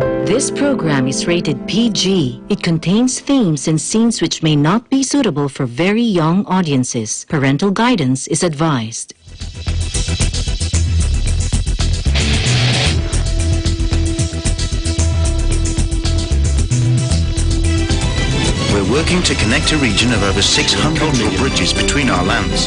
This program is rated PG. It contains themes and scenes which may not be suitable for very young audiences. Parental guidance is advised. We're working to connect a region of over 600 bridges between our lands.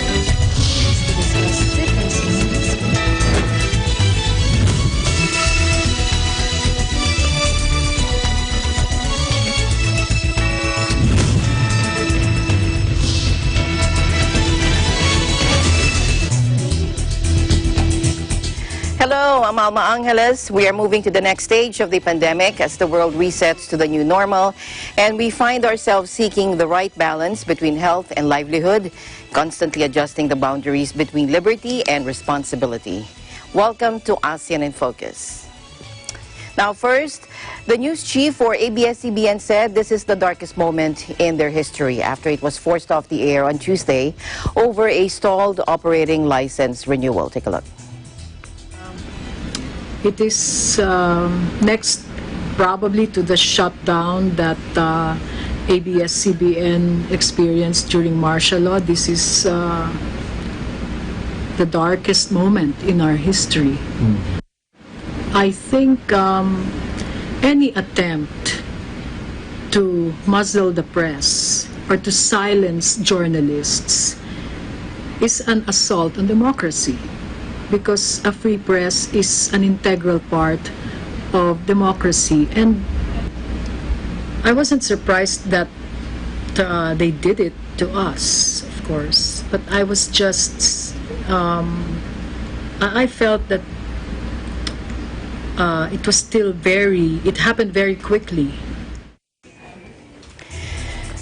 Hello, I'm Alma Angeles. We are moving to the next stage of the pandemic as the world resets to the new normal, and we find ourselves seeking the right balance between health and livelihood, constantly adjusting the boundaries between liberty and responsibility. Welcome to ASEAN in Focus. Now first, the news chief for ABS-CBN said this is the darkest moment in their history after it was forced off the air on Tuesday over a stalled operating license renewal. Take a look. It is next probably to the shutdown that ABS-CBN experienced during martial law. This is the darkest moment in our history. I think any attempt to muzzle the press or to silence journalists is an assault on democracy, because a free press is an integral part of democracy. And I wasn't surprised that they did it to us, of course, but I was just, I felt that it was still it happened very quickly.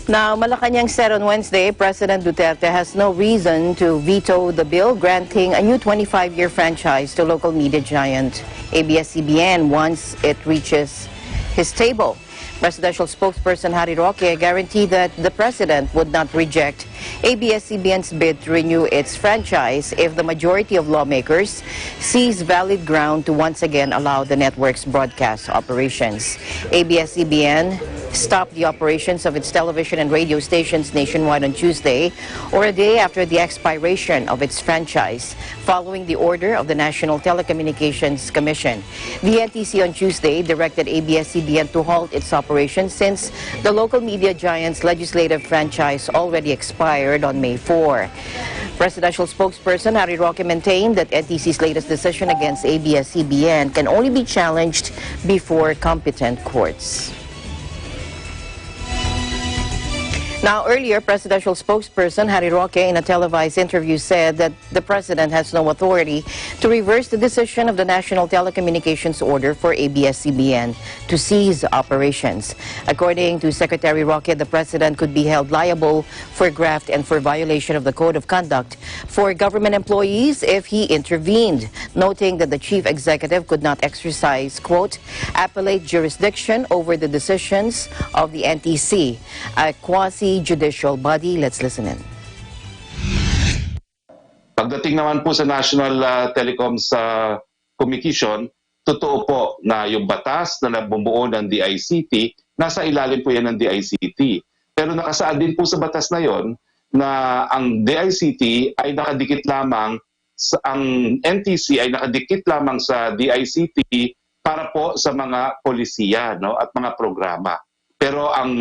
Now, Malacanang said on Wednesday, President Duterte has no reason to veto the bill granting a new 25-year franchise to local media giant ABS-CBN once it reaches his table. Presidential spokesperson Harry Roque guaranteed that the president would not reject ABS-CBN's bid to renew its franchise if the majority of lawmakers sees valid ground to once again allow the network's broadcast operations. ABS-CBN stopped the operations of its television and radio stations nationwide on Tuesday, or a day after the expiration of its franchise, following the order of the National Telecommunications Commission. The NTC on Tuesday directed ABS-CBN to halt its operations since the local media giant's legislative franchise already expired on May 4. Presidential spokesperson Harry Roque maintained that NTC's latest decision against ABS-CBN can only be challenged before competent courts. Now, earlier, presidential spokesperson Harry Roque in a televised interview said that the president has no authority to reverse the decision of the National Telecommunications Order for ABS-CBN to cease operations. According to Secretary Roque, the president could be held liable for graft and for violation of the Code of Conduct for government employees if he intervened, noting that the chief executive could not exercise, quote, appellate jurisdiction over the decisions of the NTC, a quasi-judicial body. Let's listen in. Pagdating naman po sa National Telecoms Communication, totoo po na yung batas na nabubuo ng DICT, nasa ilalim po yan ng DICT. Pero nakasaad din po sa batas na yon na ang DICT ay nakadikit lamang, ang NTC ay nakadikit lamang sa DICT para po sa mga polisiya, no, at mga programa. Pero ang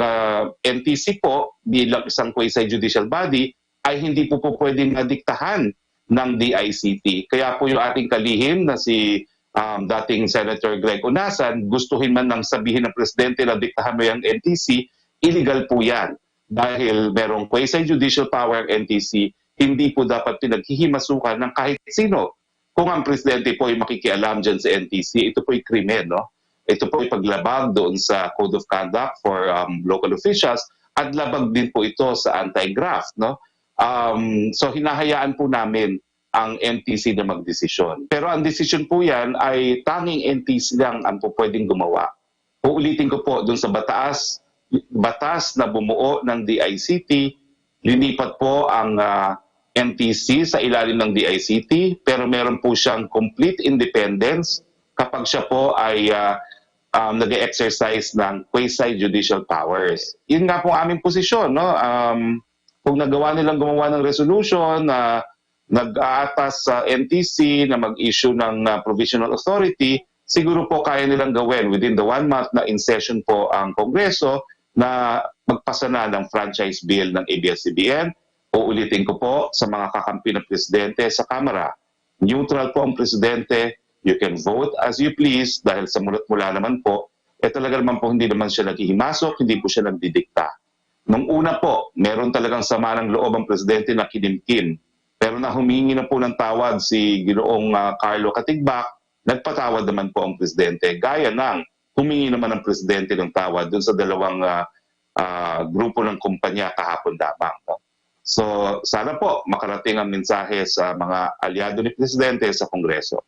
NTC po bilang isang quasi-judicial body ay hindi po pwedeng madiktahan ng DICT. Kaya po yung ating kalihim na si dating Senator Greg Unasan, gustuhin man nang sabihin ng presidente na diktahan mo yung NTC, illegal po yan. Dahil merong quasi-judicial power ang NTC, hindi po dapat pinaghihimasukan ng kahit sino. Kung ang presidente po ay makikialam dyan sa NTC, ito po ay krimen, no? Ito po ay paglabag doon sa Code of Conduct for local officials at labag din po ito sa anti-graft, no? So hinahayaan po namin ang NTC na magdesisyon. Pero ang desisyon po yan ay tanging NTC lang ang po pwedeng gumawa. Uulitin ko po doon sa batas na bumuo ng DICT, linipat po ang NTC sa ilalim ng DICT, pero meron po siyang complete independence kapag siya po ay nag-exercise ng quasi-judicial powers. Yun nga po aming posisyon, no? Kung nagawa nilang gumawa ng resolution na nag-aatas sa NTC na mag-issue ng provisional authority, siguro po kaya nilang gawin within the 1 month na in session po ang Kongreso na magpasa na ng franchise bill ng ABS-CBN. Uulitin ko po sa mga kakampi ng presidente sa Kamara, neutral po ang presidente, you can vote as you please dahil sa mulat-mula naman po, talaga naman po hindi naman siya naghihimasok, hindi po siya nagdidikta. Nung una po, meron talagang sama ng loob ang presidente na kinimkim. Pero na humingi na po ng tawad si Ginoong Carlo Katigbak, nagpatawad naman po ang presidente. Gaya ng humingi naman ang presidente ng tawad dun sa dalawang grupo ng kumpanya kahapon lamang. So sana po makarating ang mensahe sa mga aliado ni presidente sa Kongreso.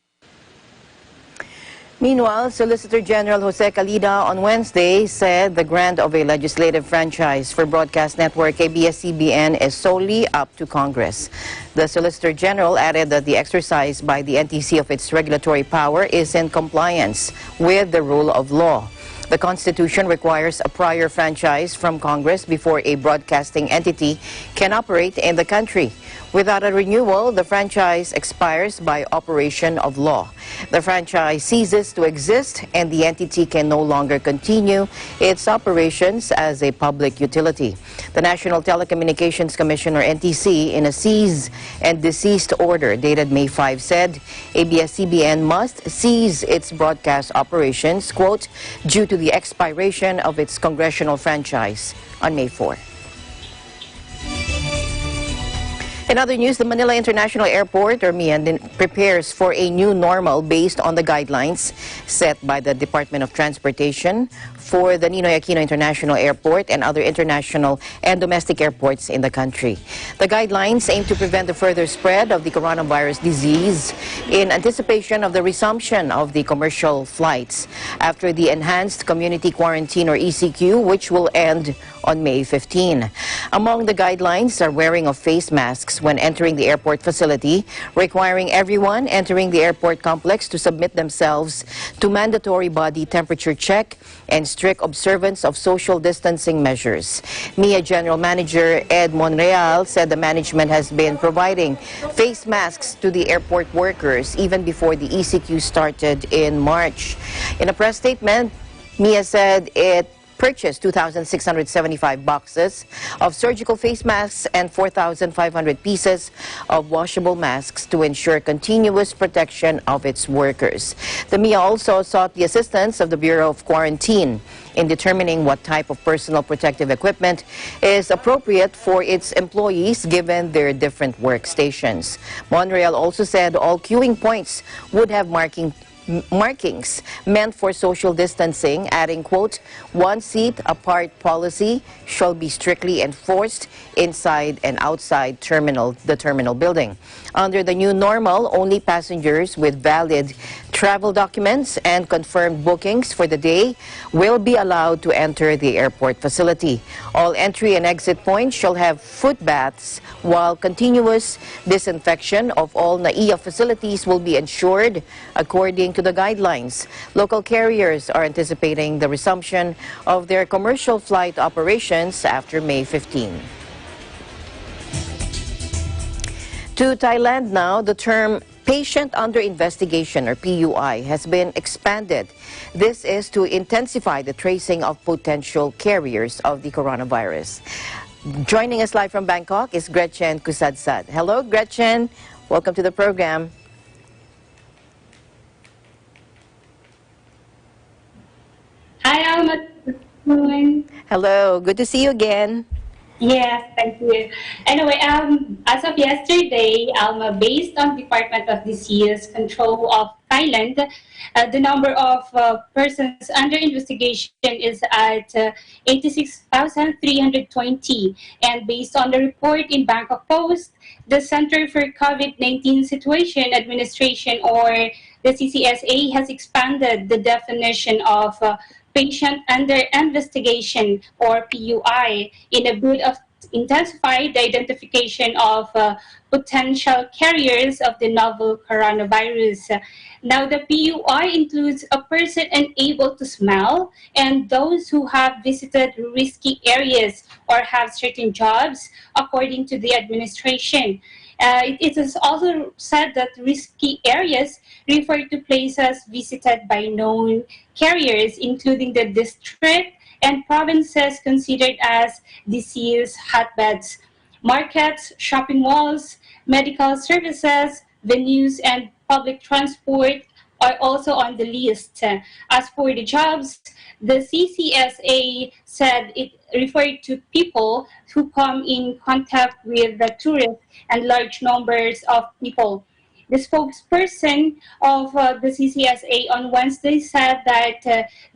Meanwhile, Solicitor General Jose Calida on Wednesday said the grant of a legislative franchise for broadcast network ABS-CBN is solely up to Congress. The Solicitor General added that the exercise by the NTC of its regulatory power is in compliance with the rule of law. The Constitution requires a prior franchise from Congress before a broadcasting entity can operate in the country. Without a renewal, the franchise expires by operation of law. The franchise ceases to exist and the entity can no longer continue its operations as a public utility. The National Telecommunications Commission, or NTC, in a cease and desist order dated May 5 said ABS-CBN must cease its broadcast operations, quote, due to the expiration of its congressional franchise on May 4. In other news, the Manila International Airport, or MIAN, prepares for a new normal based on the guidelines set by the Department of Transportation for the Ninoy Aquino International Airport and other international and domestic airports in the country. The guidelines aim to prevent the further spread of the coronavirus disease in anticipation of the resumption of the commercial flights after the enhanced community quarantine, or ECQ, which will end on May 15. Among the guidelines are wearing of face masks when entering the airport facility, requiring everyone entering the airport complex to submit themselves to mandatory body temperature check, and strict observance of social distancing measures. MIA General Manager Ed Monreal said the management has been providing face masks to the airport workers even before the ECQ started in March. In a press statement, MIA said it purchased 2,675 boxes of surgical face masks and 4,500 pieces of washable masks to ensure continuous protection of its workers. The MIA also sought the assistance of the Bureau of Quarantine in determining what type of personal protective equipment is appropriate for its employees given their different workstations. Monreal also said all queuing points would have markings meant for social distancing, adding, quote, one seat apart policy shall be strictly enforced inside and outside the terminal building. Under the new normal, only passengers with valid travel documents and confirmed bookings for the day will be allowed to enter the airport facility. All entry and exit points shall have foot baths, while continuous disinfection of all NAIA facilities will be ensured according to the guidelines. Local carriers are anticipating the resumption of their commercial flight operations after May 15. To Thailand now, the term patient under investigation, or PUI, has been expanded. This is to intensify the tracing of potential carriers of the coronavirus. Joining us live from Bangkok is Gretchen Kusadsad. Hello, Gretchen. Welcome to the program. Hi, Alma. Good morning. Hello. Good to see you again. Yes, thank you. Anyway, as of yesterday, Alma, based on Department of Disease Control of Thailand, the number of persons under investigation is at 86,320. And based on the report in Bangkok Post, the Center for COVID-19 Situation Administration, or the CCSA, has expanded the definition of patient under investigation, or PUI, in a bid of intensified the identification of potential carriers of the novel coronavirus. Now, the PUI includes a person unable to smell and those who have visited risky areas or have certain jobs, according to the administration. It is also said that risky areas refer to places visited by known carriers, including the district and provinces considered as disease hotbeds. Markets, shopping malls, medical services, venues, and public transport are also on the list. As for the jobs, the CCSA said it referred to people who come in contact with the tourists and large numbers of people. The spokesperson of the CCSA on Wednesday said that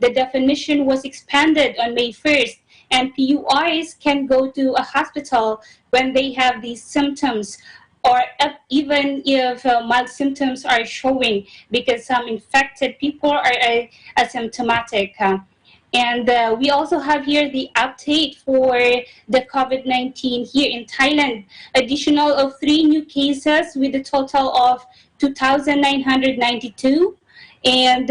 the definition was expanded on May 1st, and PUIs can go to a hospital when they have these symptoms, or even if mild symptoms are showing, because some infected people are asymptomatic. And we also have here the update for the COVID-19 here in Thailand. Additional of 3 new cases with a total of 2,992, and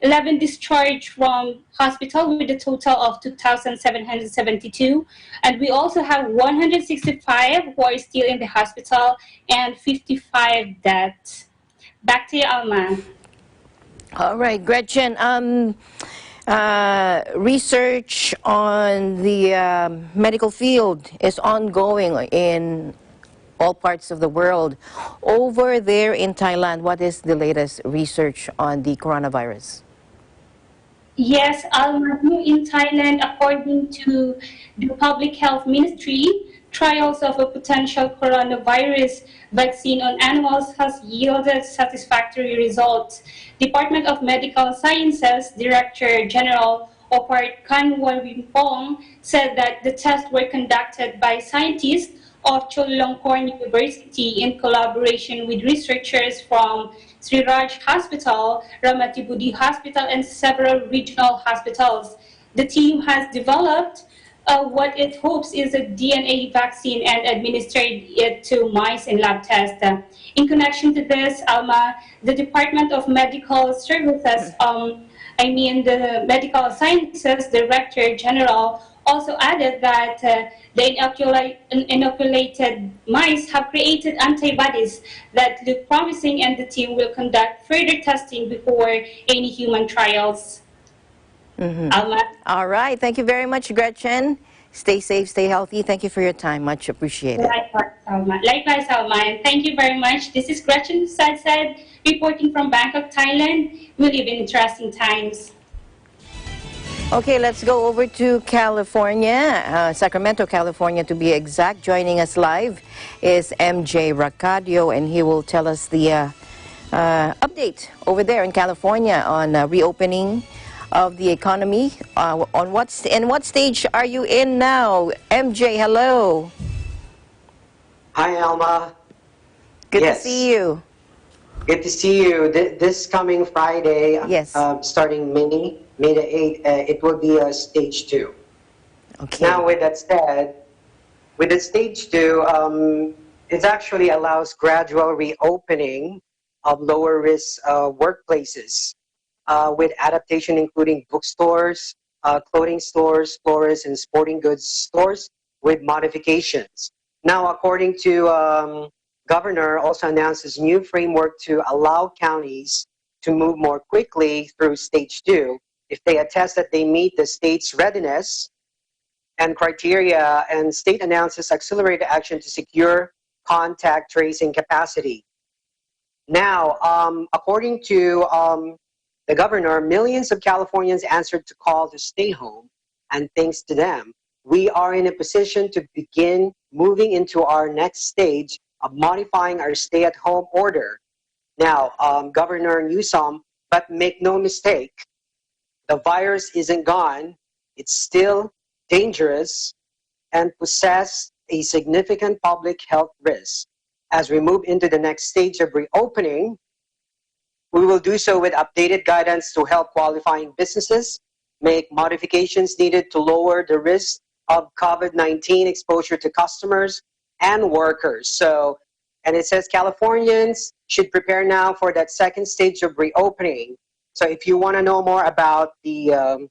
11 discharged from hospital with a total of 2,772. And we also have 165 who are still in the hospital and 55 deaths. Back to you, Alma. All right, Gretchen. Research on the medical field is ongoing in all parts of the world. Over there in Thailand, what is the latest research on the coronavirus? Yes, Alma, here in Thailand, according to the Public Health Ministry, trials of a potential coronavirus vaccine on animals has yielded satisfactory results. Department of Medical Sciences Director General Opart Kanwawimpong said that the tests were conducted by scientists of Chulalongkorn University in collaboration with researchers from Sri Raj Hospital, Ramatibudi Hospital, and several regional hospitals. The team has developed what it hopes is a DNA vaccine and administered it to mice in lab tests. In connection to this, Alma, the Department of Medical Services, the Medical Sciences Director General, also added that the inoculated mice have created antibodies that look promising, and the team will conduct further testing before any human trials. Alma. All right. Thank you very much, Gretchen. Stay safe, stay healthy. Thank you for your time. Much appreciated. Likewise, Alma. And thank you very much. This is Gretchen Said, reporting from Bangkok, Thailand. We live in interesting times. Okay, let's go over to California, Sacramento, California to be exact. Joining us live is MJ Racadio, and he will tell us the update over there in California on reopening of the economy. In what stage are you in now? MJ, hello. Hi, Alma. Good to see you. Good to see you. This coming Friday, yes. Starting May the 8th, it will be a stage 2. Okay. Now, with that said, with the stage 2, it actually allows gradual reopening of lower risk workplaces with adaptation including bookstores, clothing stores, florists, and sporting goods stores with modifications. Now, according to Governor, also announced his new framework to allow counties to move more quickly through stage 2 if they attest that they meet the state's readiness and criteria, and state announces accelerated action to secure contact tracing capacity. Now, according to the governor, millions of Californians answered to call to stay home, and thanks to them, we are in a position to begin moving into our next stage of modifying our stay-at-home order. Now, Governor Newsom, but make no mistake, the virus isn't gone. It's still dangerous and possess a significant public health risk. As we move into the next stage of reopening, we will do so with updated guidance to help qualifying businesses make modifications needed to lower the risk of COVID-19 exposure to customers and workers. So, and it says Californians should prepare now for that second stage of reopening. So if you want to know more about the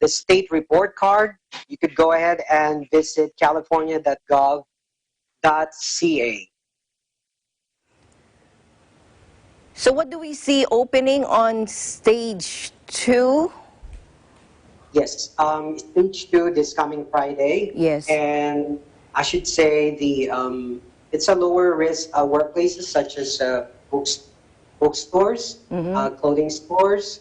state report card, you could go ahead and visit california.gov.ca. So what do we see opening on stage 2? Yes, stage 2 this coming Friday. Yes. And I should say it's a lower risk workplaces such as bookstores, clothing stores,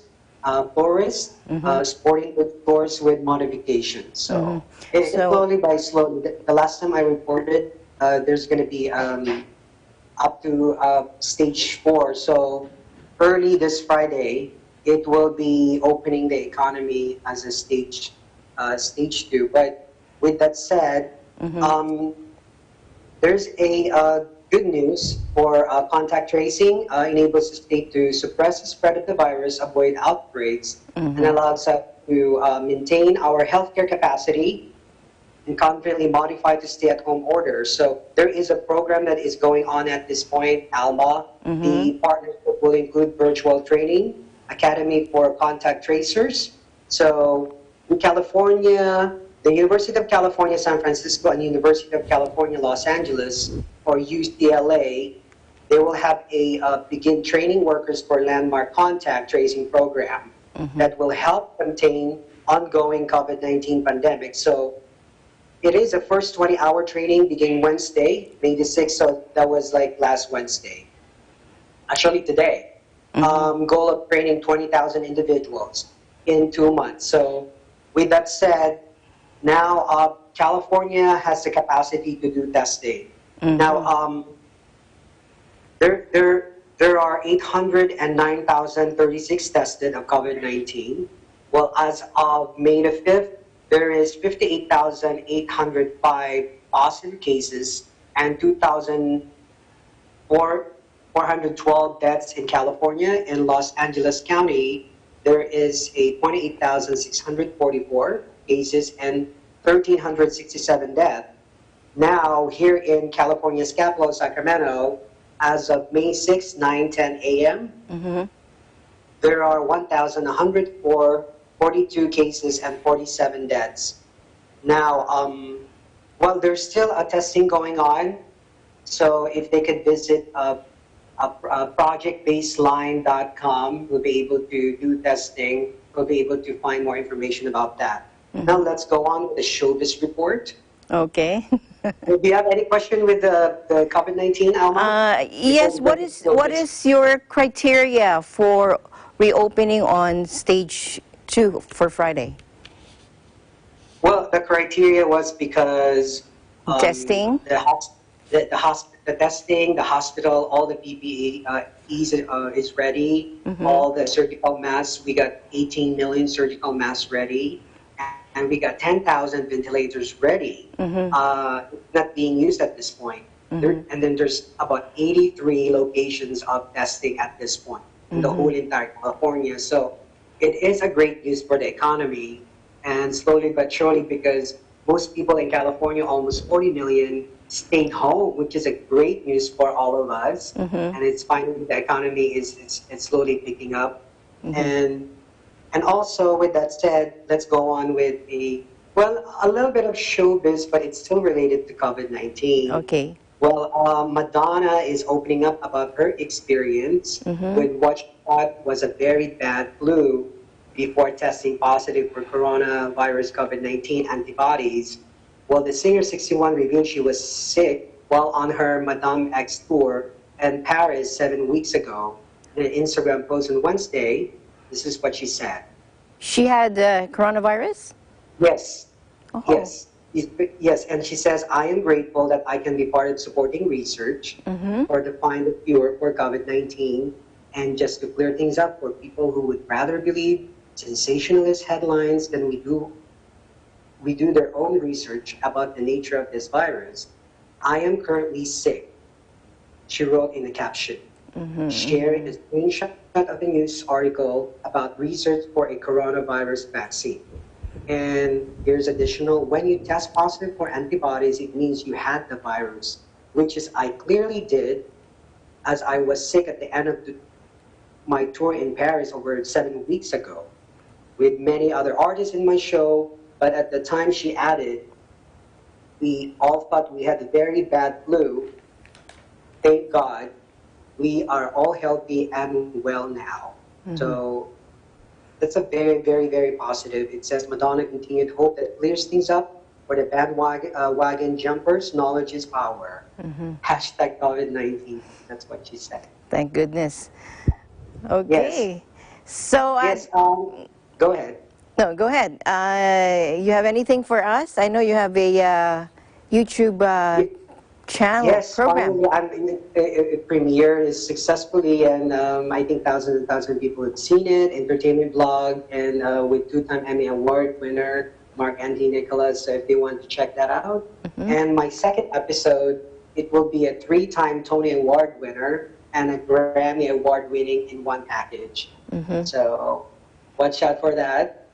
florists, sporting goods stores with modifications. So, it's slowly by slowly. The last time I reported, there's going to be up to stage 4. So early this Friday, it will be opening the economy as a stage 2. But with that said, there's a good news for contact tracing. Enables the state to suppress the spread of the virus, avoid outbreaks, and allows us to maintain our healthcare capacity and confidently modify to stay-at-home orders. So there is a program that is going on at this point, ALMA. The partnership will include virtual training, academy for contact tracers. So in California, the University of California, San Francisco, and University of California, Los Angeles, or UCLA, they will have a begin training workers for landmark contact tracing program that will help contain ongoing COVID-19 pandemic. So it is a first 20-hour training beginning Wednesday, May the 6th, so that was like last Wednesday. Actually today. Goal of training 20,000 individuals in 2 months. So with that said, now California has the capacity to do testing. Now, there are 809,036 tested of COVID-19. Well, as of May the 5th, there is 58,805 positive cases and 2,412 deaths in California. In Los Angeles County, there is 28,644 cases and 1,367 deaths. Now, here in California's capital, Sacramento, as of May 6, 9:10 a.m., there are 1,104 42 cases and 47 deaths. Now, well, there's still a testing going on, so if they could visit projectbaseline.com, we'll be able to do testing. We'll be able to find more information about that. Now, let's go on with the showbiz report. Okay. Do you have any question with the COVID-19, Alma? Yes, what is your criteria for reopening on stage 2 for Friday? Well, the criteria was because testing, the testing, the hospital, all the PPE is ready. All the surgical masks, we got 18 million surgical masks ready, and we got 10,000 ventilators ready. Not being used at this point. And then there's about 83 locations of testing at this point in the whole entire California. So it is a great news for the economy, and slowly but surely, because most people in California, almost 40 million, stayed home, which is a great news for all of us. And it's finally, the economy is slowly picking up. And also, with that said, let's go on with a little bit of showbiz, but it's still related to COVID-19. Okay. Well, Madonna is opening up about her experience with what she thought was a very bad flu before testing positive for coronavirus COVID-19 antibodies. Well, the singer 61 revealed she was sick while on her Madame X tour in Paris 7 weeks ago. In an Instagram post on Wednesday, this is what she said. She had coronavirus? Yes. Yes. Yes, and she says, I am grateful that I can be part of supporting research for to find a cure for COVID-19. And just to clear things up for people who would rather believe sensationalist headlines than we do their own research about the nature of this virus. I am currently sick, she wrote in the caption, sharing a screenshot of a news article about research for a coronavirus vaccine. And here's additional, when you test positive for antibodies, it means you had the virus, which is I clearly did, as I was sick at the end of my tour in Paris over 7 weeks ago with many other artists in my show. But at the time she added, we all thought we had a very bad flu. Thank God, we are all healthy and well now. So that's a very, very, very positive. It says Madonna continued hope that clears things up for the bandwagon jumpers. Knowledge is power. Hashtag COVID-19. That's what she said. Thank goodness. Okay. So, Yes. Go ahead. no, go ahead. You have anything for us? I know you have a YouTube channel Yes, program. finally, it premiered is successfully, and I think thousands and thousands of people have seen it. Entertainment blog, and with two-time Emmy Award winner Mark Anthony Nicholas. So if they want to check that out, and my second episode, it will be a three-time Tony Award winner and a Grammy Award winning in one package. So watch out for that.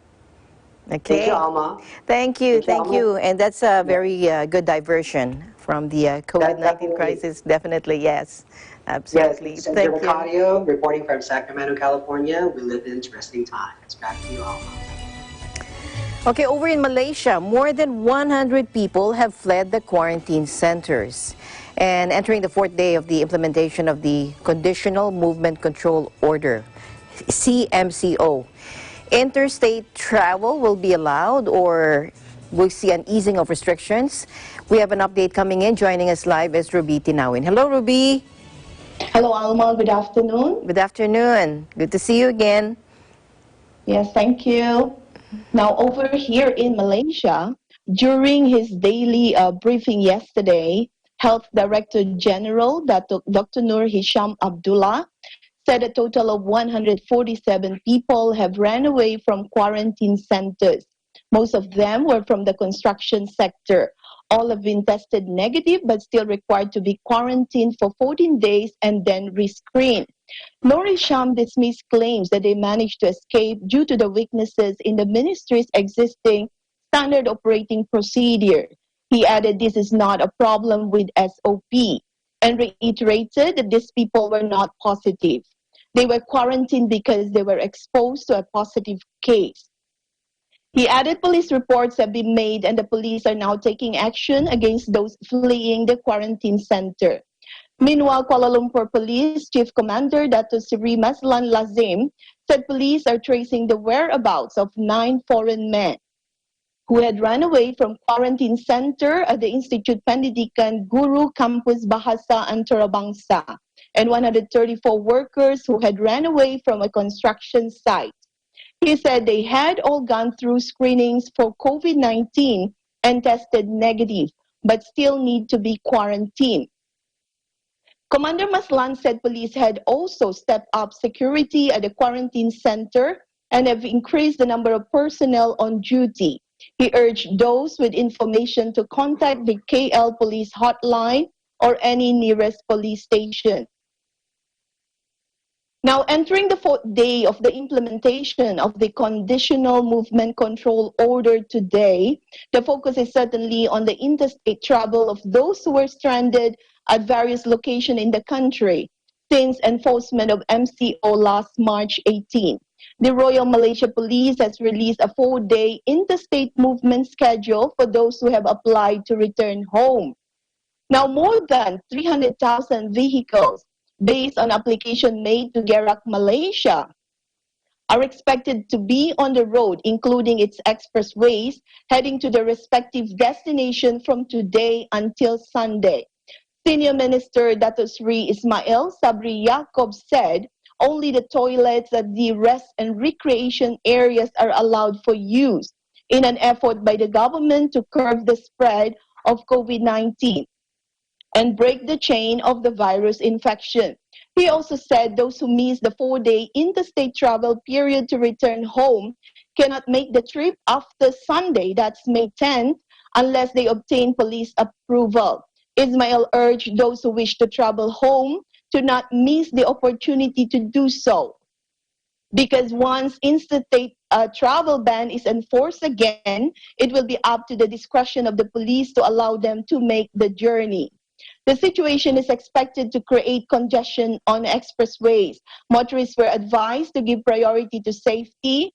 Okay. Thank you, Alma. Thank you. Thank Thank you, you. Alma. And that's a very good diversion from the COVID-19 Definitely. crisis. Definitely, yes. Yes, Absolutely. it's Thank you. Mercadio reporting from Sacramento, California. We live in interesting times. Back to you, Alma. Okay, over in Malaysia, more than 100 people have fled the quarantine centers and entering the fourth day of the implementation of the Conditional Movement Control Order, CMCO. Interstate travel will be allowed, or we'll see an easing of restrictions. We have an update coming in. Joining us live is Ruby Tinawin. Hello, Ruby. Hello, Alma. Good afternoon. Good afternoon. Good to see you again. Yes, thank you. Now, over here in Malaysia, during his daily briefing yesterday, Health Director General Dr. Nur Hisham Abdullah said a total of 147 people have ran away from quarantine centers. Most of them were from the construction sector. All have been tested negative but still required to be quarantined for 14 days and then rescreened. Nur Hisham dismissed claims that they managed to escape due to the weaknesses in the ministry's existing standard operating procedure. He added this is not a problem with SOP and reiterated that these people were not positive. They were quarantined because they were exposed to a positive case. He added police reports have been made and the police are now taking action against those fleeing the quarantine center. Meanwhile, Kuala Lumpur Police Chief Commander Dato Sri Maslan Lazim said police are tracing the whereabouts of 9 foreign men who had run away from quarantine center at the Institute Pendidikan Guru Campus Bahasa Antarabangsa and 134 workers who had ran away from a construction site. He said they had all gone through screenings for COVID-19 and tested negative, but still need to be quarantined. Commander Maslan said police had also stepped up security at the quarantine center and have increased the number of personnel on duty. He urged those with information to contact the KL police hotline or any nearest police station. Now, entering the fourth day of the implementation of the Conditional Movement Control Order today, the focus is certainly on the interstate travel of those who were stranded at various locations in the country since enforcement of MCO last March 18. The Royal Malaysia Police has released a 4-day interstate movement schedule for those who have applied to return home. Now, more than 300,000 vehicles based on application made to Gerak, Malaysia, are expected to be on the road, including its expressways, heading to their respective destination from today until Sunday. Senior Minister Dato Sri Ismail Sabri Yaakob said only the toilets at the rest and recreation areas are allowed for use in an effort by the government to curb the spread of COVID-19 and break the chain of the virus infection. He also said those who miss the 4-day interstate travel period to return home cannot make the trip after Sunday, that's May 10th, unless they obtain police approval. Ismail urged those who wish to travel home to not miss the opportunity to do so. Because once interstate travel ban is enforced again, it will be up to the discretion of the police to allow them to make the journey. The situation is expected to create congestion on expressways. Motorists were advised to give priority to safety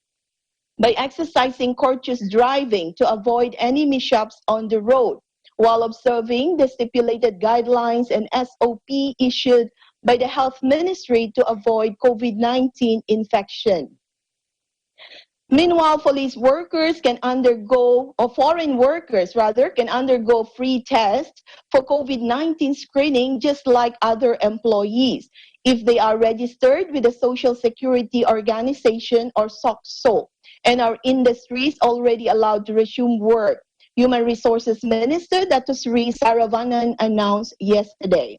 by exercising courteous driving to avoid any mishaps on the road, while observing the stipulated guidelines and SOP issued by the Health Ministry to avoid COVID-19 infection. Meanwhile, police workers can undergo, or foreign workers rather, can undergo free tests for COVID-19 screening just like other employees if they are registered with the Social Security Organization or SOCSO and are industries already allowed to resume work. Human Resources Minister Dato Sri Saravanan announced yesterday.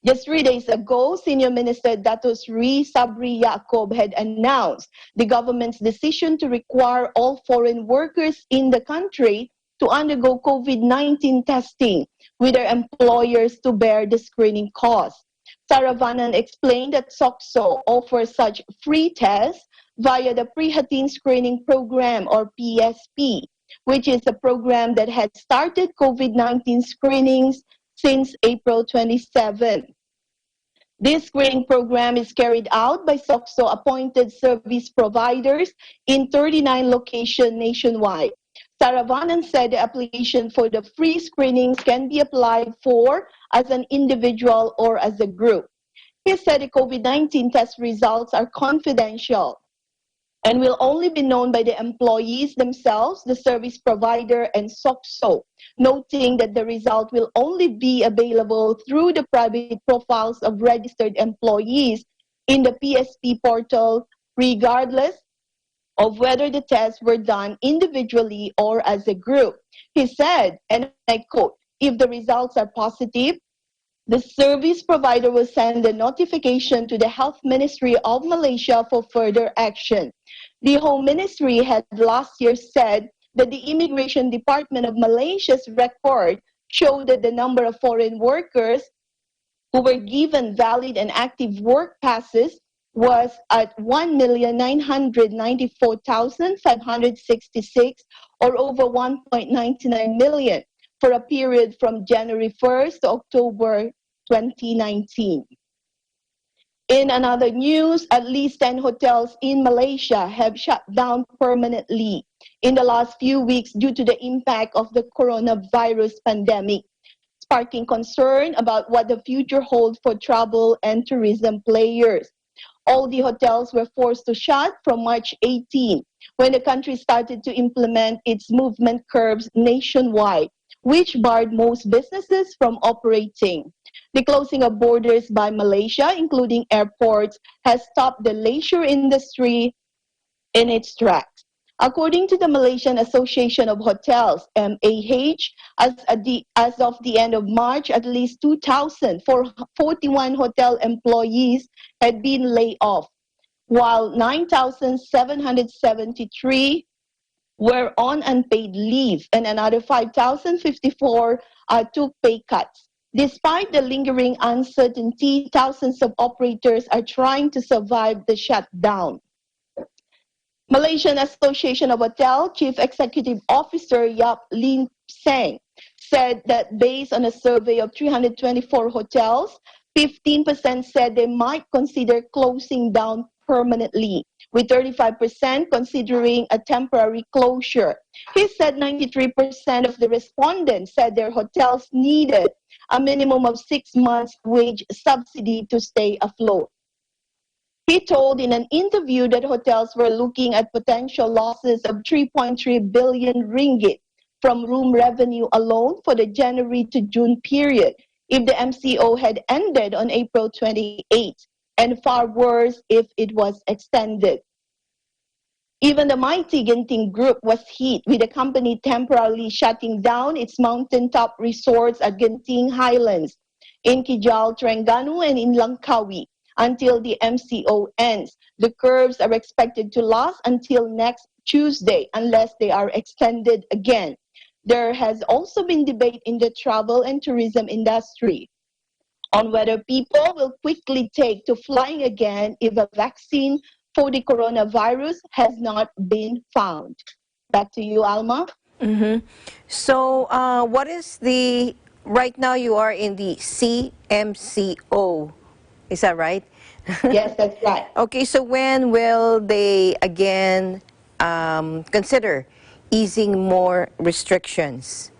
Just 3 days ago, Senior Minister Dato Sri Sabri Yaacob had announced the government's decision to require all foreign workers in the country to undergo COVID-19 testing, with their employers to bear the screening costs. Saravanan explained that SOCSO offers such free tests via the Prihatin Screening Program, or PSP, which is a program that had started COVID-19 screenings since April 27. This screening program is carried out by SOCSO-appointed service providers in 39 locations nationwide. Saravanan said the application for the free screenings can be applied for as an individual or as a group. He said the COVID-19 test results are confidential and will only be known by the employees themselves, the service provider, and SOCSO, noting that the result will only be available through the private profiles of registered employees in the PSP portal, regardless of whether the tests were done individually or as a group. He said, and I quote, "If the results are positive, the service provider will send a notification to the Health Ministry of Malaysia for further action." The Home Ministry had last year said that the Immigration Department of Malaysia's record showed that the number of foreign workers who were given valid and active work passes was at 1,994,566, or over 1.99 million, for a period from January 1st to October 2019. In another news, at least 10 hotels in Malaysia have shut down permanently in the last few weeks due to the impact of the coronavirus pandemic, sparking concern about what the future holds for travel and tourism players. All the hotels were forced to shut from March 18, when the country started to implement its movement curbs nationwide, which barred most businesses from operating. The closing of borders by Malaysia, including airports, has stopped the leisure industry in its tracks. According to the Malaysian Association of Hotels, MAH, as of the end of March, at least 2,041 hotel employees had been laid off, while 9,773 were on unpaid leave, and another 5,054 took pay cuts. Despite the lingering uncertainty, thousands of operators are trying to survive the shutdown. Malaysian Association of Hotel Chief Executive Officer Yap Lin Seng said that based on a survey of 324 hotels, 15% said they might consider closing down permanently, with 35% considering a temporary closure. He said 93% of the respondents said their hotels needed a minimum of 6 months wage subsidy to stay afloat. He told in an interview that hotels were looking at potential losses of 3.3 billion ringgit from room revenue alone for the January to June period if the MCO had ended on April 28, and far worse if it was extended. Even the mighty Genting Group was hit, with the company temporarily shutting down its mountaintop resorts at Genting Highlands, in Kijal, Terengganu, and in Langkawi until the MCO ends. The curbs are expected to last until next Tuesday unless they are extended again. There has also been debate in the travel and tourism industry on whether people will quickly take to flying again if a vaccine for the coronavirus has not been found. Back to you, Alma. So, what is the, right now you are in the CMCO, is that right? Yes, that's right. Okay, so when will they again consider easing more restrictions?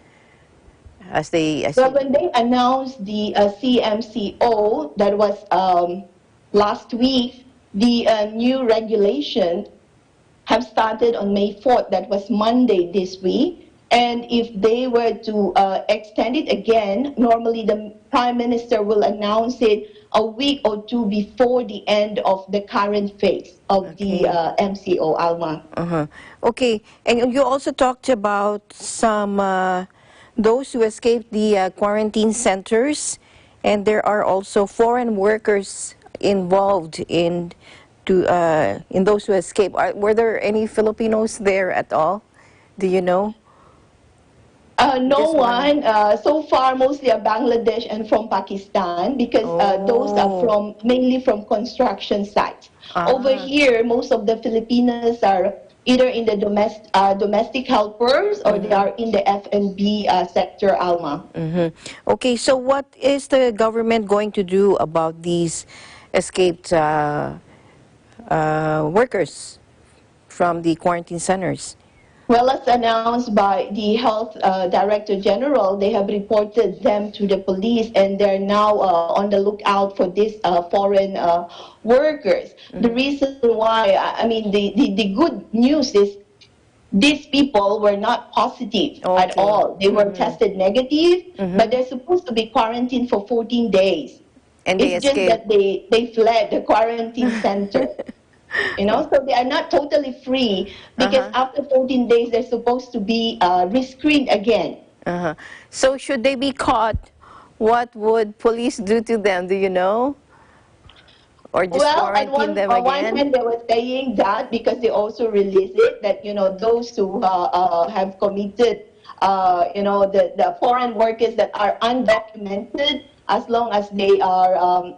Well, when they announced the CMCO, that was last week, the new regulation have started on May 4th. That was Monday this week. And if they were to extend it again, normally the Prime Minister will announce it a week or two before the end of the current phase of the MCO, Alma. Okay, and you also talked about some those who escaped the quarantine centers, and there are also foreign workers involved in those who escaped. Were there any Filipinos there at all? Do you know? No one. So far, mostly are Bangladesh and from Pakistan because those are from mainly from construction sites. Over here, most of the Filipinos are either in the domestic helpers or they are in the F&B sector, Alma. Okay, so what is the government going to do about these escaped workers from the quarantine centers? Well, as announced by the Health Director General, they have reported them to the police and they're now on the lookout for these foreign workers. The reason why, I mean, the good news is these people were not positive at all. They were tested negative, but they're supposed to be quarantined for 14 days. And they It's just escaped. that they fled the quarantine center. You know, so they are not totally free because after 14 days they're supposed to be rescreened again. So should they be caught, what would police do to them? Do you know? Or just Well, quarantine them on one again? hand, they were saying that because they also released it that those who have committed the foreign workers that are undocumented, as long as they are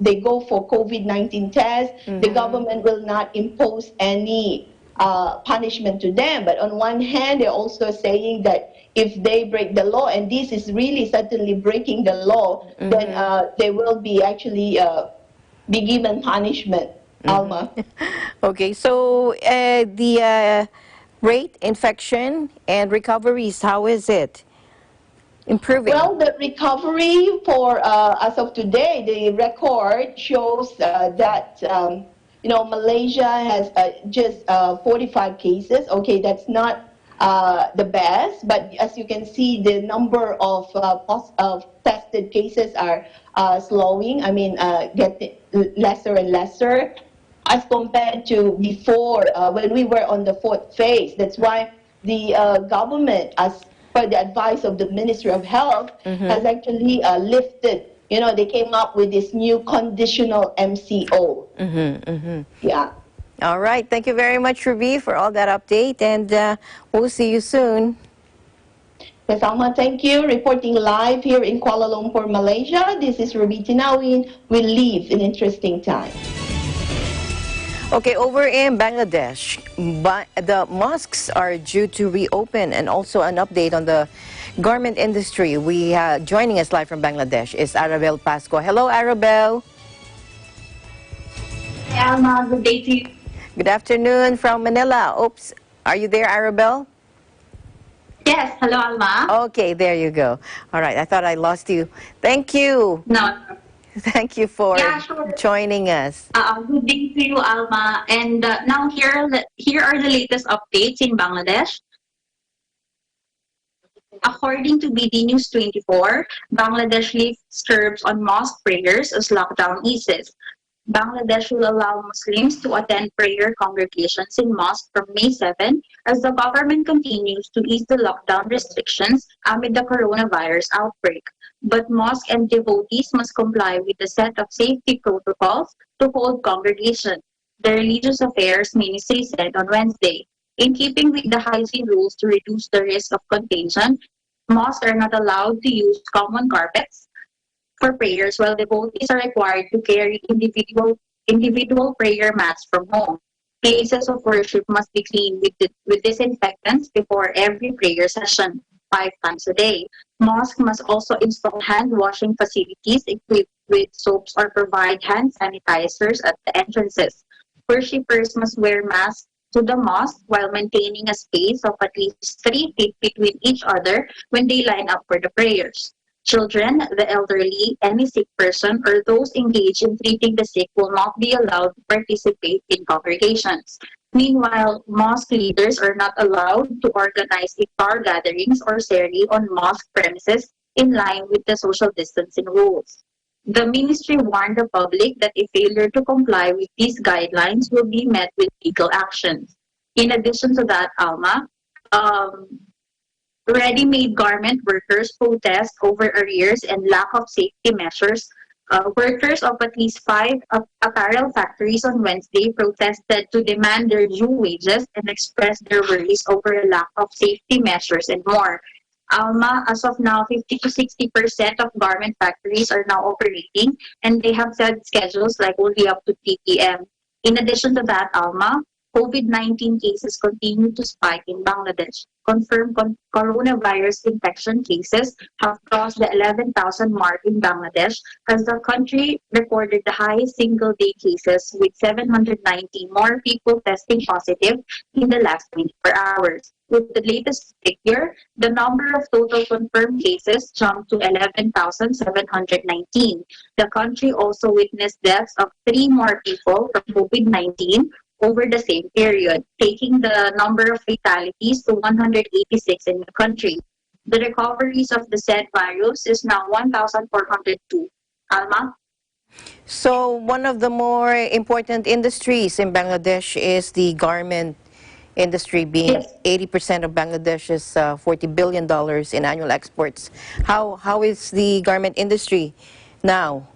they go for COVID-19 tests, the government will not impose any punishment to them. But on one hand, they're also saying that if they break the law, and this is really certainly breaking the law, then they will be actually be given punishment, Alma. Okay, so the rate, infection, and recoveries, how is it? Improving? Well, the recovery for as of today, the record shows that Malaysia has just 45 cases. Okay, that's not the best, but as you can see, the number of tested cases are slowing. I mean, getting lesser and lesser as compared to before when we were on the fourth phase. That's why the government, as per the advice of the Ministry of Health, has actually lifted. They came up with this new conditional MCO. Yeah. All right. Thank you very much, Ruby, for all that update, and we'll see you soon. Yes, Alma, thank you. Reporting live here in Kuala Lumpur, Malaysia. This is Ruby Tinawin. We live in interesting times. Okay, over in Bangladesh, the mosques are due to reopen, and also an update on the garment industry. Joining us live from Bangladesh is Arabel Pasco. Hello, Arabel. Hi, Alma. Good day to you. Good afternoon from Manila. Oops, are you there, Arabel? Yes, hello, Alma. Okay, there you go. All right, I thought I lost you. Thank you. No. Thank you for joining us. Good day to you, Alma. And now here are the latest updates in Bangladesh. According to BD News 24, Bangladesh lifts curbs on mosque prayers as lockdown eases. Bangladesh will allow Muslims to attend prayer congregations in mosques from May 7 as the government continues to ease the lockdown restrictions amid the coronavirus outbreak. But mosques and devotees must comply with a set of safety protocols to hold congregation, the Religious Affairs Ministry said on Wednesday. In keeping with the hygiene rules to reduce the risk of contagion, mosques are not allowed to use common carpets for prayers, while devotees are required to carry individual individual prayer mats from home. Places of worship must be cleaned with disinfectants before every prayer session, 5 times a day. Mosque must also install hand washing facilities equipped with soaps or provide hand sanitizers at the entrances. Worshippers must wear masks to the mosque while maintaining a space of at least 3 feet between each other when they line up for the prayers. Children, the elderly, any sick person, or those engaged in treating the sick will not be allowed to participate in congregations. Meanwhile, mosque leaders are not allowed to organize iftar gatherings or sehri on mosque premises in line with the social distancing rules. The ministry warned the public that a failure to comply with these guidelines will be met with legal actions. In addition to that, Alma, um, ready-made garment workers protest over arrears and lack of safety measures. Workers of at least 5 apparel factories on Wednesday protested to demand their due wages and expressed their worries over a lack of safety measures and more. Alma, as of now, 50 to 60% of garment factories are now operating, and they have set schedules like only up to 3 p.m. In addition to that, Alma, COVID-19 cases continue to spike in Bangladesh. Confirmed coronavirus infection cases have crossed the 11,000 mark in Bangladesh as the country recorded the highest single-day cases with 790 more people testing positive in the last 24 hours. With the latest figure, the number of total confirmed cases jumped to 11,719. The country also witnessed deaths of 3 more people from COVID-19 over the same period, taking the number of fatalities to 186 in the country. The recoveries of the said virus is now 1,402. Alma? So one of the more important industries in Bangladesh is the garment industry, being Yes. 80% of Bangladesh's $40 billion in annual exports. How is the garment industry now?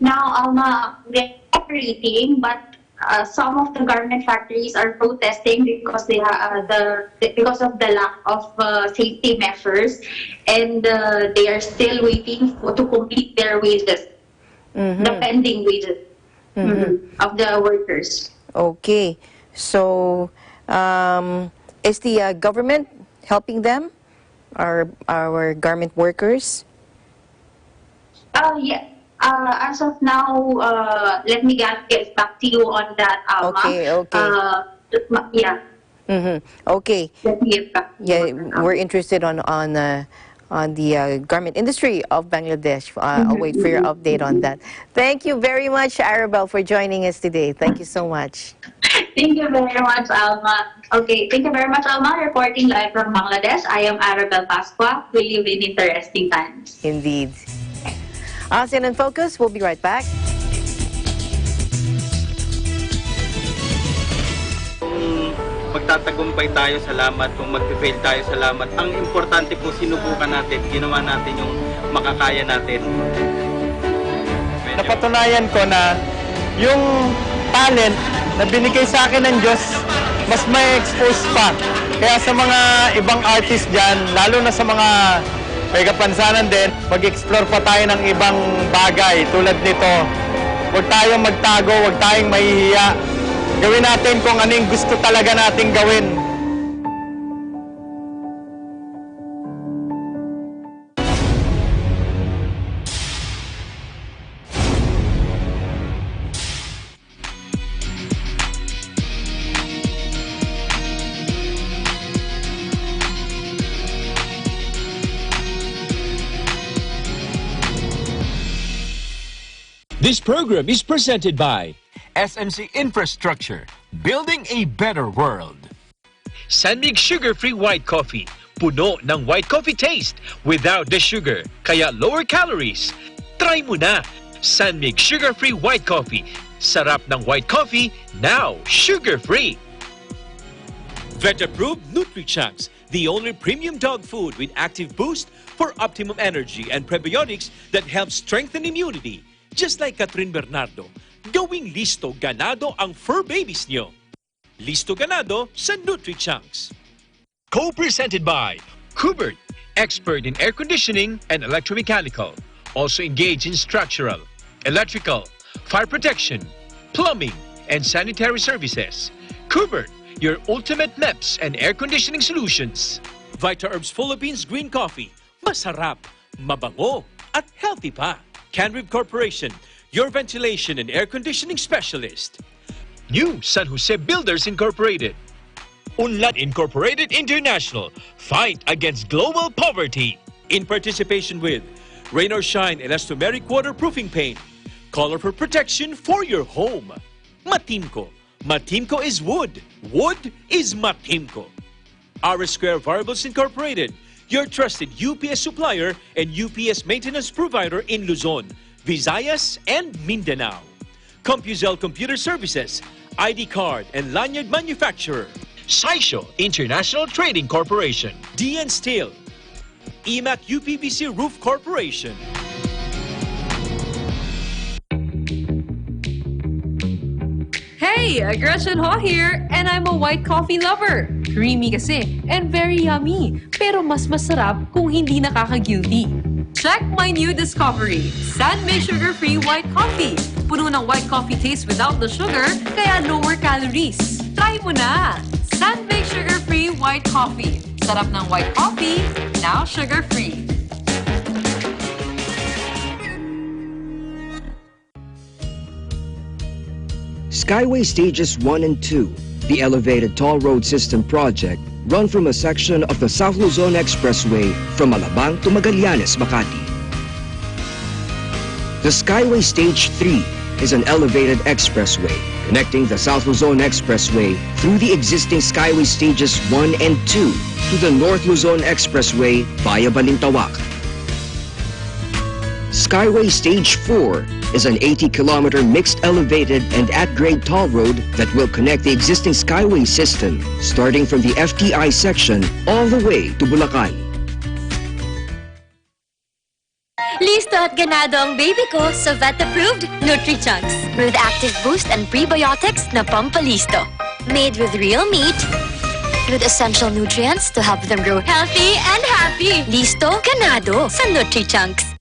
Now, Alma, they're operating, but some of the garment factories are protesting because because of the lack of safety measures, and they are still waiting to complete their wages, the pending wages of the workers. Okay, so is the government helping them, our garment workers? Yeah. As of now, let me get back to you on that, Alma. Okay. Yeah, Okay. let me get back to you Yeah, on that, Alma. we're interested on the garment industry of Bangladesh. I'll wait for your update on that. Thank you very much, Arabelle, for joining us today. Thank you so much. Thank you very much, Alma. Okay, thank you very much, Alma. Reporting live from Bangladesh, I am Arabelle Pasqua. We live in interesting times. Indeed. ASEAN in Focus, we'll be right back. Kung magtatagumpay tayo, salamat. Kung mag-fail tayo, salamat. Ang importante po, sinubukan natin, ginawa natin yung makakaya natin. Napatunayan ko na yung talent na binigay sa akin ng Diyos, mas may expose pa. Kaya sa mga ibang artist dyan, lalo na sa mga may kapansanan din, mag-explore pa tayo ng ibang bagay tulad nito. Huwag tayong magtago, huwag tayong mahihiya. Gawin natin kung ano yung gusto talaga nating gawin. This program is presented by SMC Infrastructure, building a better world. Sanmig Sugar-Free White Coffee, puno ng white coffee taste without the sugar, kaya lower calories. Try mo na, Sanmig Sugar-Free White Coffee. Sarap ng white coffee, now sugar-free. Vet-approved Nutri-Chunks, the only premium dog food with active boost for optimum energy and prebiotics that help strengthen immunity. Just like Catherine Bernardo, gawing listo ganado ang fur babies nyo. Listo ganado sa Nutri-Chunks. Co-presented by Kubert, expert in air conditioning and electromechanical. Also engaged in structural, electrical, fire protection, plumbing, and sanitary services. Kubert, your ultimate MEPS and air conditioning solutions. Vita Herbs Philippines Green Coffee. Masarap, mabango, at healthy pa. Canrib Corporation, your ventilation and air conditioning specialist. New San Jose Builders Incorporated. Unlad Incorporated International. Fight against global poverty. In participation with Rain or Shine Elastomeric Waterproofing Paint. Color for protection for your home. Matimco. Matimco is wood. Wood is Matimco. R Square Variables Incorporated. Your trusted UPS supplier and UPS maintenance provider in Luzon, Visayas, and Mindanao. CompuZell Computer Services, ID card and lanyard manufacturer. Saisho International Trading Corporation. DN Steel. EMAC UPVC Roof Corporation. Hey, Gretchen Ho here, and I'm a white coffee lover. Creamy kasi, and very yummy. Pero mas masarap kung hindi nakaka-guilty. Check my new discovery, San-Mig Sugar-Free White Coffee. Puno ng white coffee taste without the sugar, kaya lower calories. Try mo na! San-Mig Sugar-Free White Coffee. Sarap ng white coffee, now sugar-free. Skyway Stages 1 and 2, the elevated toll road system project, run from a section of the South Luzon Expressway from Alabang to Magallanes, Makati. The Skyway Stage 3 is an elevated expressway connecting the South Luzon Expressway through the existing Skyway Stages 1 and 2 to the North Luzon Expressway via Balintawak. Skyway Stage 4 is an 80-kilometer mixed elevated and at-grade toll road that will connect the existing Skyway system starting from the FTI section all the way to Bulacan. Listo at ganado ang baby ko sa vet-approved Nutri-Chunks with active boost and prebiotics na pampalisto. Made with real meat, with essential nutrients to help them grow healthy and happy. Listo, ganado sa Nutri-Chunks.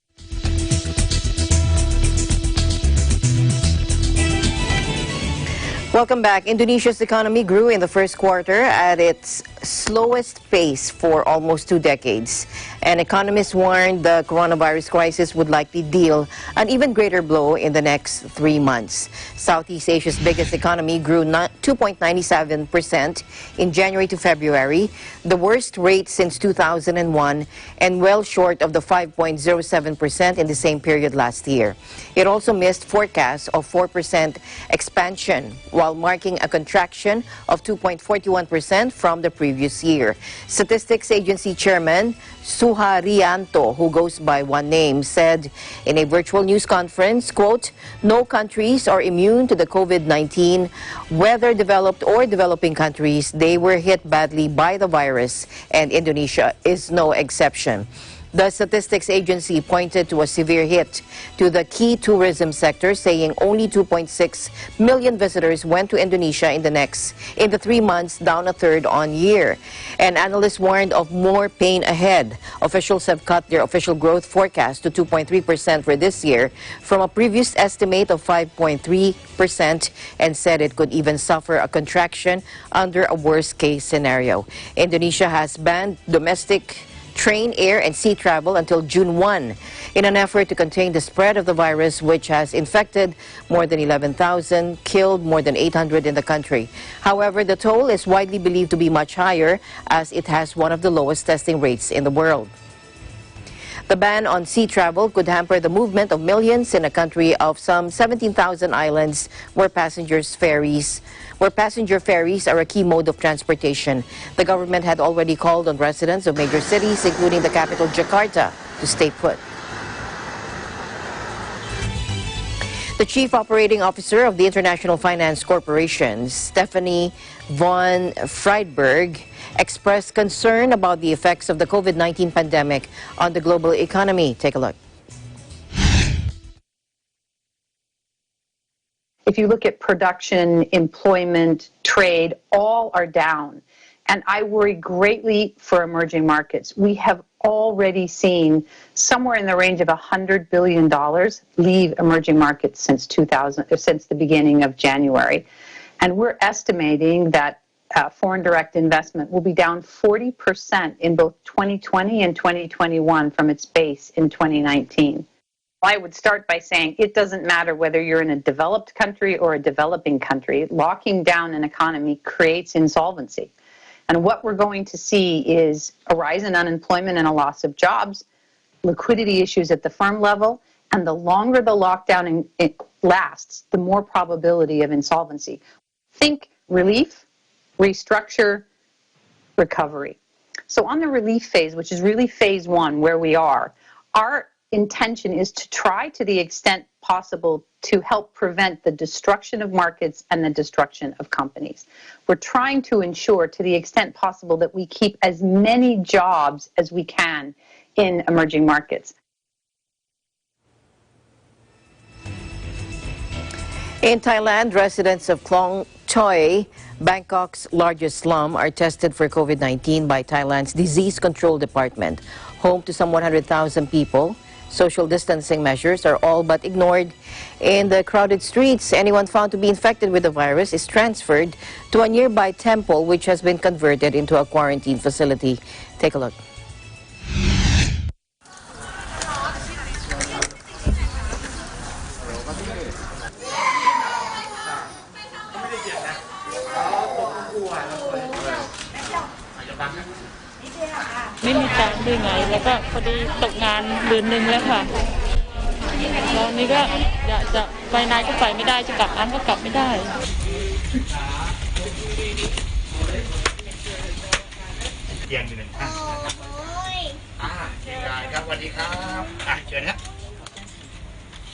Welcome back. Indonesia's economy grew in the first quarter at its slowest pace for almost 2 decades. And economists warned the coronavirus crisis would likely deal an even greater blow in the next 3 months. Southeast Asia's biggest economy grew 2.97% in January to February, the worst rate since 2001 and well short of the 5.07% in the same period last year. It also missed forecasts of 4% expansion, while marking a contraction of 2.41% from the previous year. Statistics Agency Chairman Suharyanto, who goes by one name, said in a virtual news conference, quote, "No countries are immune to the COVID-19. Whether developed or developing countries, they were hit badly by the virus, and Indonesia is no exception." The Statistics Agency pointed to a severe hit to the key tourism sector, saying only 2.6 million visitors went to Indonesia in the 3 months, down a third on year. And analysts warned of more pain ahead. Officials have cut their official growth forecast to 2.3% for this year from a previous estimate of 5.3% and said it could even suffer a contraction under a worst-case scenario. Indonesia has banned domestic train, air, and sea travel until June 1 in an effort to contain the spread of the virus, which has infected more than 11,000, killed more than 800 in the country. However, the toll is widely believed to be much higher as it has one of the lowest testing rates in the world. The ban on sea travel could hamper the movement of millions in a country of some 17,000 islands where passenger ferries are a key mode of transportation. The government had already called on residents of major cities, including the capital Jakarta, to stay put. The Chief Operating Officer of the International Finance Corporation, Stephanie von Friedberg, expressed concern about the effects of the COVID-19 pandemic on the global economy. Take a look. If you look at production, employment, trade, all are down. And I worry greatly for emerging markets. We have already seen somewhere in the range of $100 billion leave emerging markets since the beginning of January. And we're estimating that foreign direct investment will be down 40% in both 2020 and 2021 from its base in 2019. I would start by saying it doesn't matter whether you're in a developed country or a developing country. Locking down an economy creates insolvency. And what we're going to see is a rise in unemployment and a loss of jobs, liquidity issues at the firm level, and the longer the lockdown lasts, the more probability of insolvency. Think relief, restructure, recovery. So on the relief phase, which is really phase one, where we are, our intention is to try to the extent possible to help prevent the destruction of markets and the destruction of companies. We're trying to ensure to the extent possible that we keep as many jobs as we can in emerging markets. In Thailand, residents of Klong Toei, Bangkok's largest slum, are tested for COVID-19 by Thailand's Disease Control Department. Home to some 100,000 people, social distancing measures are all but ignored. In the crowded streets, anyone found to be infected with the virus is transferred to a nearby temple, which has been converted into a quarantine facility. Take a look.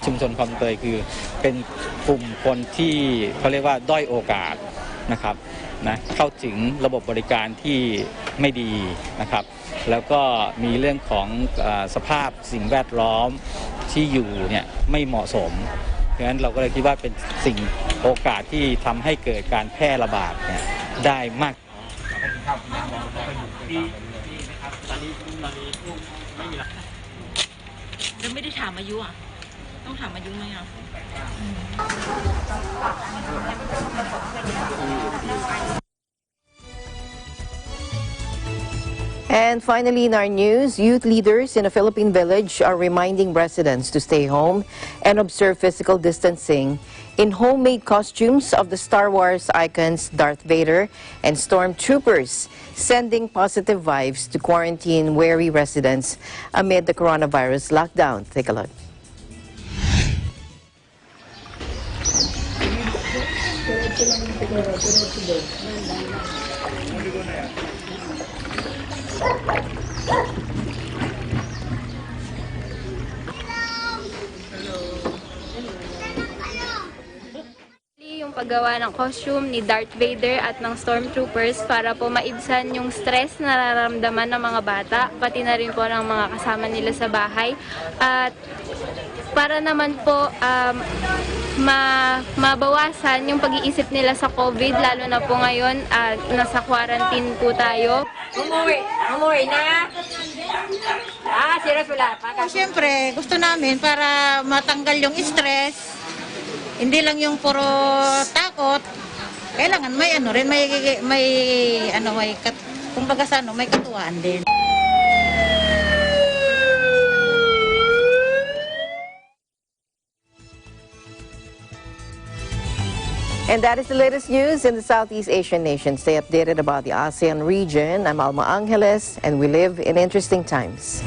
ชุมชนคลองเตยคือเป็นกลุ่มคนที่เขาเรียกว่าด้อยโอกาสนะครับนะเข้าถึงระบบบริการที่ไม่ดีนะครับแล้วก็มีเรื่องของสภาพสิ่งแวดล้อมที่อยู่เนี่ยไม่เหมาะสมเพราะฉะนั้นเราก็เลยคิดว่าเป็นสิ่งโอกาสที่ทำให้เกิดการแพร่ระบาดเนี่ยได้มากจะไม่ได้ถามอายุอ่ะต้องถามอายุไหมอ่ะ And finally, in our news, youth leaders in a Philippine village are reminding residents to stay home and observe physical distancing in homemade costumes of the Star Wars icons Darth Vader and stormtroopers, sending positive vibes to quarantine-weary residents amid the coronavirus lockdown. Take a look. Yung paggawa ng costume ni Darth Vader at ng stormtroopers para po maibsan yung stress na nararamdaman ng mga bata, pati na rin po ng mga kasama nila sa bahay. At para naman po mabawasan yung pag-iisip nila sa COVID, lalo na po ngayon nasa quarantine po tayo. Umuwi na. Siyempre, gusto namin para matanggal yung stress. Hindi lang yung puro takot. Kailangan may kumbaga sa may katuwaan din. And that is the latest news in the Southeast Asian nation. Stay updated about the ASEAN region. I'm Alma Angeles, and we live in interesting times.